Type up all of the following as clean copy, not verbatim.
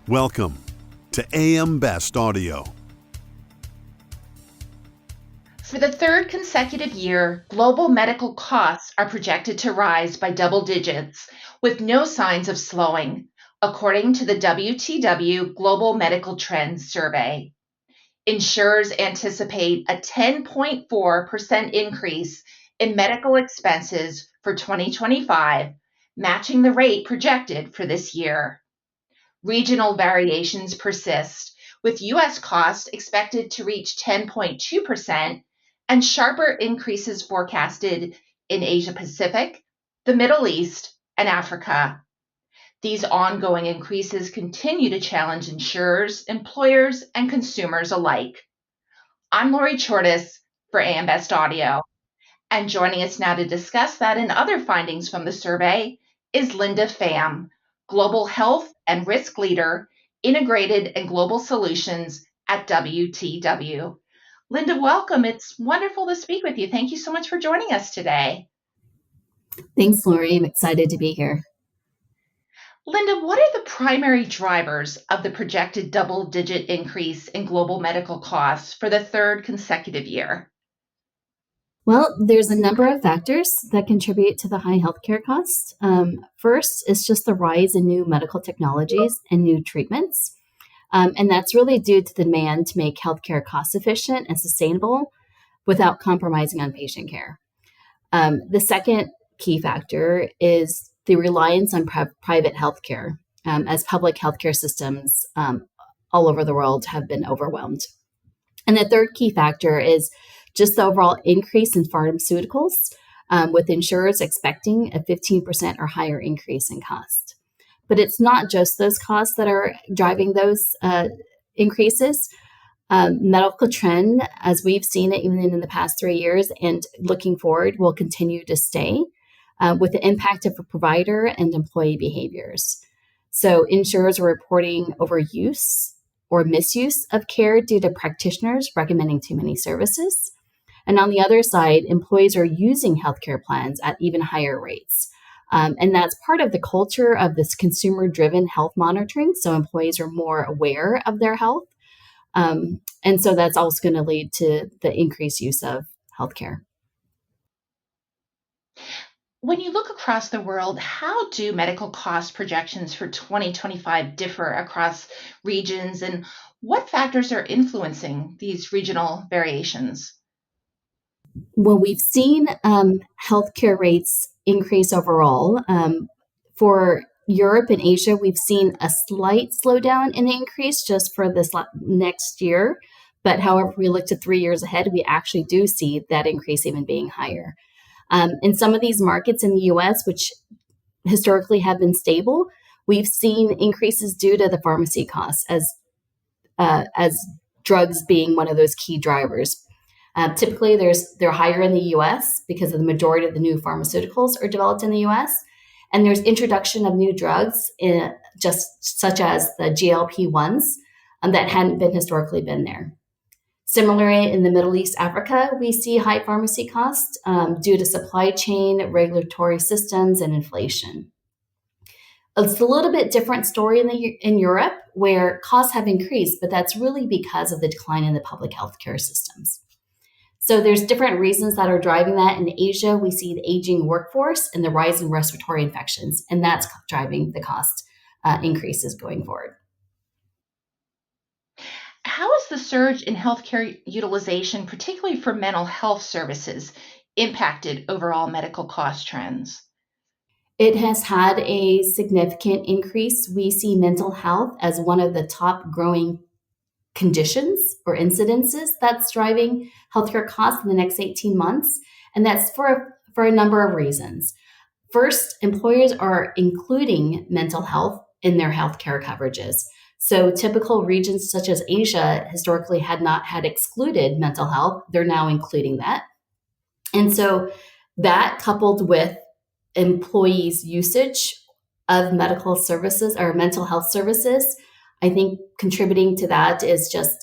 Welcome to AM Best Audio. For the third consecutive year, global medical costs are projected to rise by double digits, with no signs of slowing, according to the WTW Global Medical Trends Survey. Insurers anticipate a 10.4% increase in medical expenses for 2025, matching the rate projected for this year. Regional variations persist, with U.S. costs expected to reach 10.2% and sharper increases forecasted in Asia Pacific, the Middle East, and Africa. These ongoing increases continue to challenge insurers, employers, and consumers alike. I'm Lori Chortis for AM Best Audio, and joining us now to discuss that and other findings from the survey is Linda Pham, Global Health and Risk Leader, Integrated and Global Solutions at WTW. Linda, welcome. It's wonderful to speak with you. Thank you so much for joining us today. Thanks, Lori. I'm excited to be here. Linda, what are the primary drivers of the projected double-digit increase in global medical costs for the third consecutive year? Well, there's a number of factors that contribute to the high healthcare costs. First is just the rise in new medical technologies and new treatments. And that's really due to the demand to make healthcare cost efficient and sustainable without compromising on patient care. The second key factor is the reliance on private healthcare, as public healthcare systems all over the world have been overwhelmed. And the third key factor is just the overall increase in pharmaceuticals, with insurers expecting a 15% or higher increase in cost. But it's not just those costs that are driving those increases. Medical trend, as we've seen it even in the past 3 years and looking forward, will continue to stay with the impact of provider and employee behaviors. So insurers are reporting overuse or misuse of care due to practitioners recommending too many services. And on the other side, employees are using healthcare plans at even higher rates. And that's part of the culture of this consumer-driven health monitoring. So employees are more aware of their health. And so that's also going to lead to the increased use of healthcare. When you look across the world, how do medical cost projections for 2025 differ across regions, and what factors are influencing these regional variations? Well, we've seen healthcare rates increase overall. For Europe and Asia, we've seen a slight slowdown in the increase just for this next year. But however, we look to 3 years ahead, we actually do see that increase even being higher. In some of these markets in the U.S., which historically have been stable, we've seen increases due to the pharmacy costs as drugs being one of those key drivers. Typically, they're higher in the U.S. because of the majority of the new pharmaceuticals are developed in the U.S. And there's introduction of new drugs, just such as the GLP-1s, that hadn't been historically been there. Similarly, in the Middle East, Africa, we see high pharmacy costs due to supply chain, regulatory systems, and inflation. It's a little bit different story in Europe, where costs have increased, but that's really because of the decline in the public healthcare systems. So there's different reasons that are driving that. In Asia, we see the aging workforce and the rise in respiratory infections, and that's driving the cost increases going forward. How has the surge in healthcare utilization, particularly for mental health services, impacted overall medical cost trends? It has had a significant increase. We see mental health as one of the top growing conditions or incidences that's driving healthcare costs in the next 18 months. And that's for a number of reasons. First, employers are including mental health in their healthcare coverages. So typical regions such as Asia historically had not had excluded mental health. They're now including that. And so that, coupled with employees' usage of medical services or mental health services, I think contributing to that is just,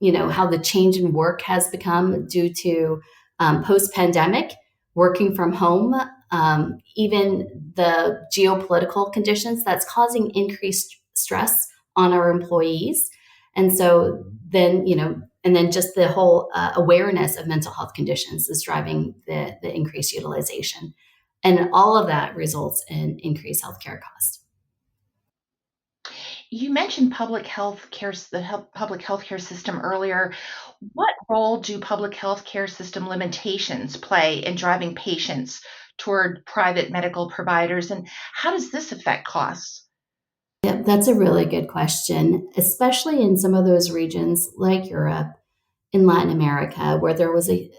how the change in work has become due to post-pandemic, working from home, even the geopolitical conditions that's causing increased stress on our employees. And so then, and then just the whole awareness of mental health conditions is driving the increased utilization. And all of that results in increased healthcare costs. You mentioned public health care system earlier. What role do public health care system limitations play in driving patients toward private medical providers, and how does this affect costs? Yeah, that's a really good question, especially in some of those regions like Europe, in Latin America, where there was a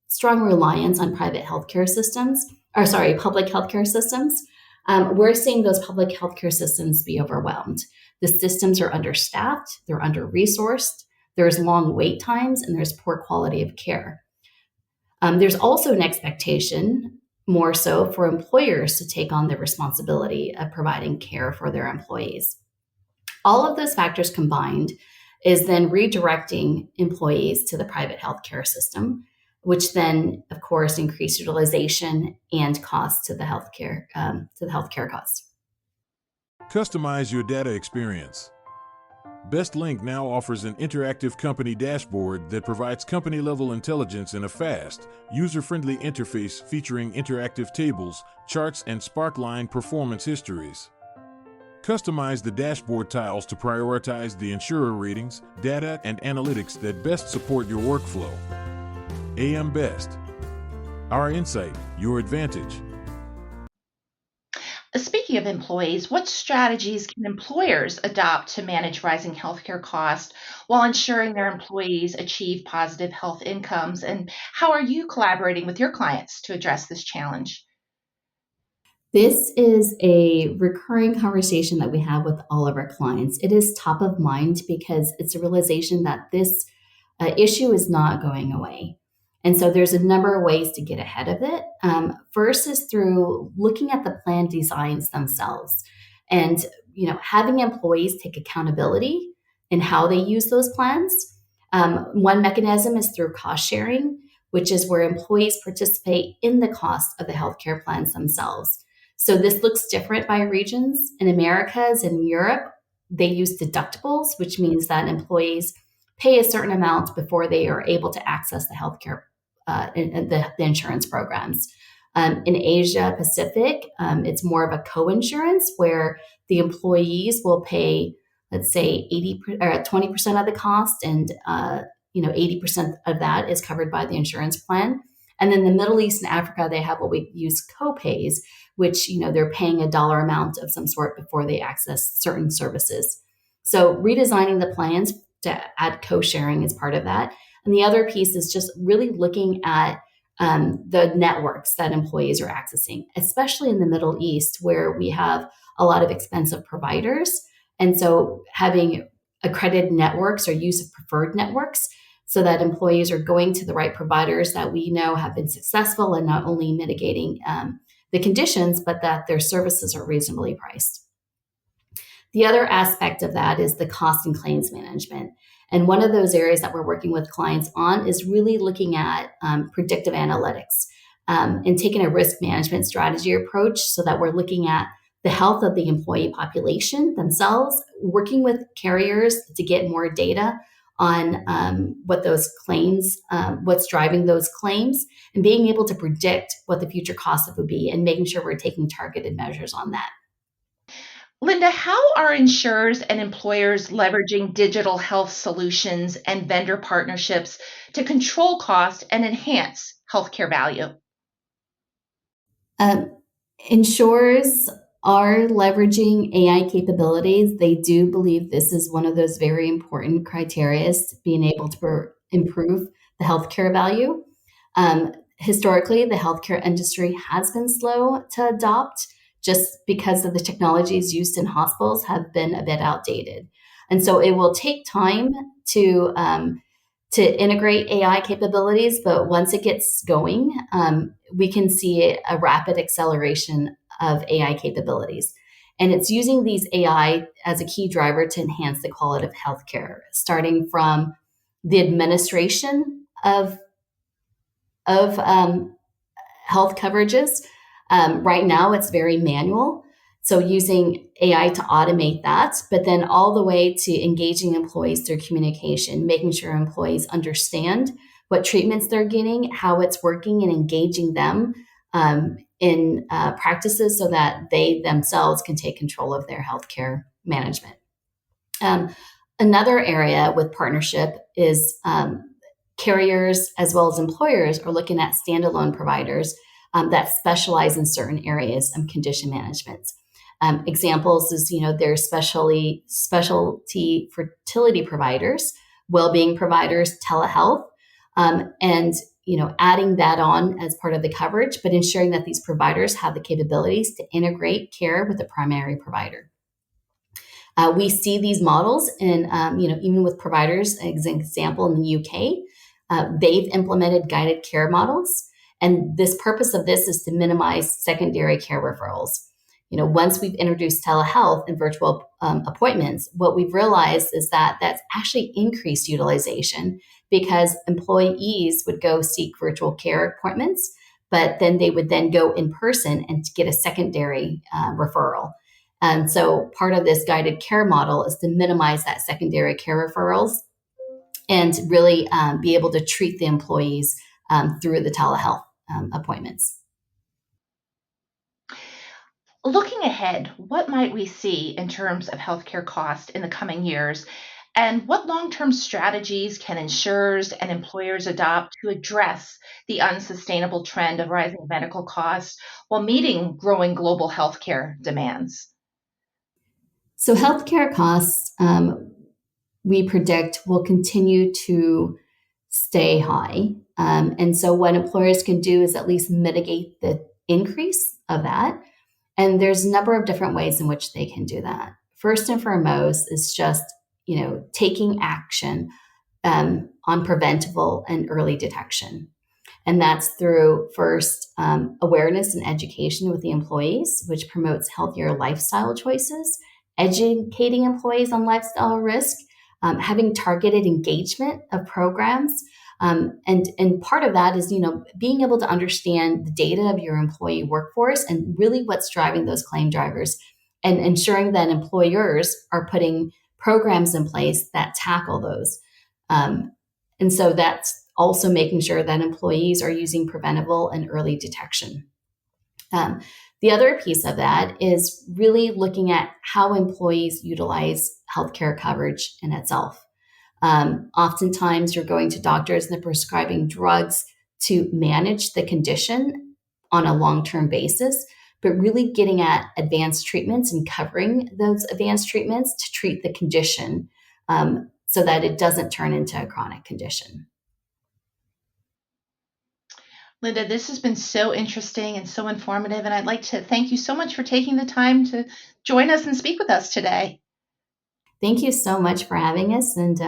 strong reliance on private healthcare systems, or sorry, public healthcare systems. We're seeing those public healthcare systems be overwhelmed. The systems are understaffed, they're under resourced, there's long wait times, and there's poor quality of care. There's also an expectation, more so, for employers to take on the responsibility of providing care for their employees. All of those factors combined is then redirecting employees to the private healthcare system, which then, of course, increase utilization and cost to the healthcare costs. Customize your data experience. BestLink now offers an interactive company dashboard that provides company-level intelligence in a fast, user-friendly interface featuring interactive tables, charts, and Sparkline performance histories. Customize the dashboard tiles to prioritize the insurer ratings, data, and analytics that best support your workflow. AM Best. Our insight, your advantage. Speaking of employees, what strategies can employers adopt to manage rising healthcare costs while ensuring their employees achieve positive health incomes? And how are you collaborating with your clients to address this challenge? This is a recurring conversation that we have with all of our clients. It is top of mind because it's a realization that this issue is not going away. And so there's a number of ways to get ahead of it. First is through looking at the plan designs themselves and having employees take accountability in how they use those plans. One mechanism is through cost sharing, which is where employees participate in the cost of the healthcare plans themselves. So this looks different by regions. In Americas and Europe, they use deductibles, which means that employees pay a certain amount before they are able to access the healthcare and the insurance programs. In Asia Pacific, it's more of a co-insurance where the employees will pay, let's say, 20% of the cost, and 80% of that is covered by the insurance plan. And then the Middle East and Africa, they have what we use co-pays, which they're paying a dollar amount of some sort before they access certain services. So redesigning the plans to add co-sharing is part of that. And the other piece is just really looking at the networks that employees are accessing, especially in the Middle East, where we have a lot of expensive providers. And so having accredited networks or use of preferred networks so that employees are going to the right providers that we know have been successful in not only mitigating the conditions, but that their services are reasonably priced. The other aspect of that is the cost and claims management. And one of those areas that we're working with clients on is really looking at predictive analytics and taking a risk management strategy approach so that we're looking at the health of the employee population themselves, working with carriers to get more data on what those claims, what's driving those claims, and being able to predict what the future costs would be and making sure we're taking targeted measures on that. Linda, how are insurers and employers leveraging digital health solutions and vendor partnerships to control cost and enhance healthcare value? Insurers are leveraging AI capabilities. They do believe this is one of those very important criteria, being able to improve the healthcare value. Historically, the healthcare industry has been slow to adopt just because of the technologies used in hospitals have been a bit outdated. And so it will take time to integrate AI capabilities, but once it gets going, we can see a rapid acceleration of AI capabilities. And it's using these AI as a key driver to enhance the quality of healthcare, starting from the administration of health coverages. Right now, it's very manual. So using AI to automate that, but then all the way to engaging employees through communication, making sure employees understand what treatments they're getting, how it's working, and engaging them in practices so that they themselves can take control of their healthcare management. Another area with partnership is carriers as well as employers are looking at standalone providers that specialize in certain areas of condition management. Examples is, there's specialty fertility providers, well-being providers, telehealth, and adding that on as part of the coverage, but ensuring that these providers have the capabilities to integrate care with the primary provider. We see these models in, even with providers, as an example, in the UK, they've implemented guided care models. And this purpose of this is to minimize secondary care referrals. Once we've introduced telehealth and virtual appointments, what we've realized is that that's actually increased utilization because employees would go seek virtual care appointments, but then they would then go in person and get a secondary referral. And so part of this guided care model is to minimize that secondary care referrals and really be able to treat the employees through the telehealth appointments. Looking ahead, what might we see in terms of healthcare cost in the coming years? And what long-term strategies can insurers and employers adopt to address the unsustainable trend of rising medical costs while meeting growing global healthcare demands? So healthcare costs, we predict, will continue to stay high. And so what employers can do is at least mitigate the increase of that. And there's a number of different ways in which they can do that. First and foremost is just, taking action on preventable and early detection. And that's through first awareness and education with the employees, which promotes healthier lifestyle choices, educating employees on lifestyle risk, having targeted engagement of programs. And part of that is, being able to understand the data of your employee workforce and really what's driving those claim drivers and ensuring that employers are putting programs in place that tackle those. And so that's also making sure that employees are using preventable and early detection. The other piece of that is really looking at how employees utilize healthcare coverage in itself. Oftentimes you're going to doctors and they're prescribing drugs to manage the condition on a long-term basis, but really getting at advanced treatments and covering those advanced treatments to treat the condition so that it doesn't turn into a chronic condition. Linda, this has been so interesting and so informative, and I'd like to thank you so much for taking the time to join us and speak with us today. Thank you so much for having us, and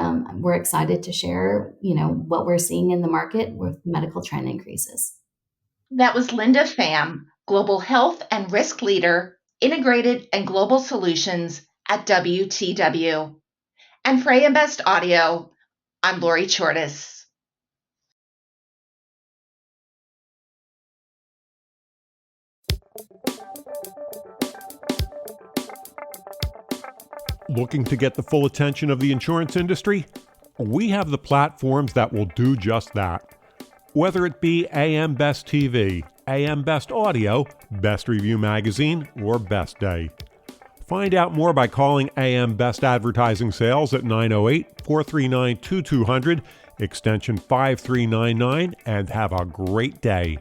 we're excited to share, what we're seeing in the market with medical trend increases. That was Linda Pham, Global Health and Risk Leader, Integrated and Global Solutions at WTW. And for AM Best Audio, I'm Lori Chortis. Looking to get the full attention of the insurance industry? We have the platforms that will do just that. Whether it be AM Best TV, AM Best Audio, Best Review Magazine, or Best Day. Find out more by calling AM Best Advertising Sales at 908-439-2200, extension 5399, and have a great day.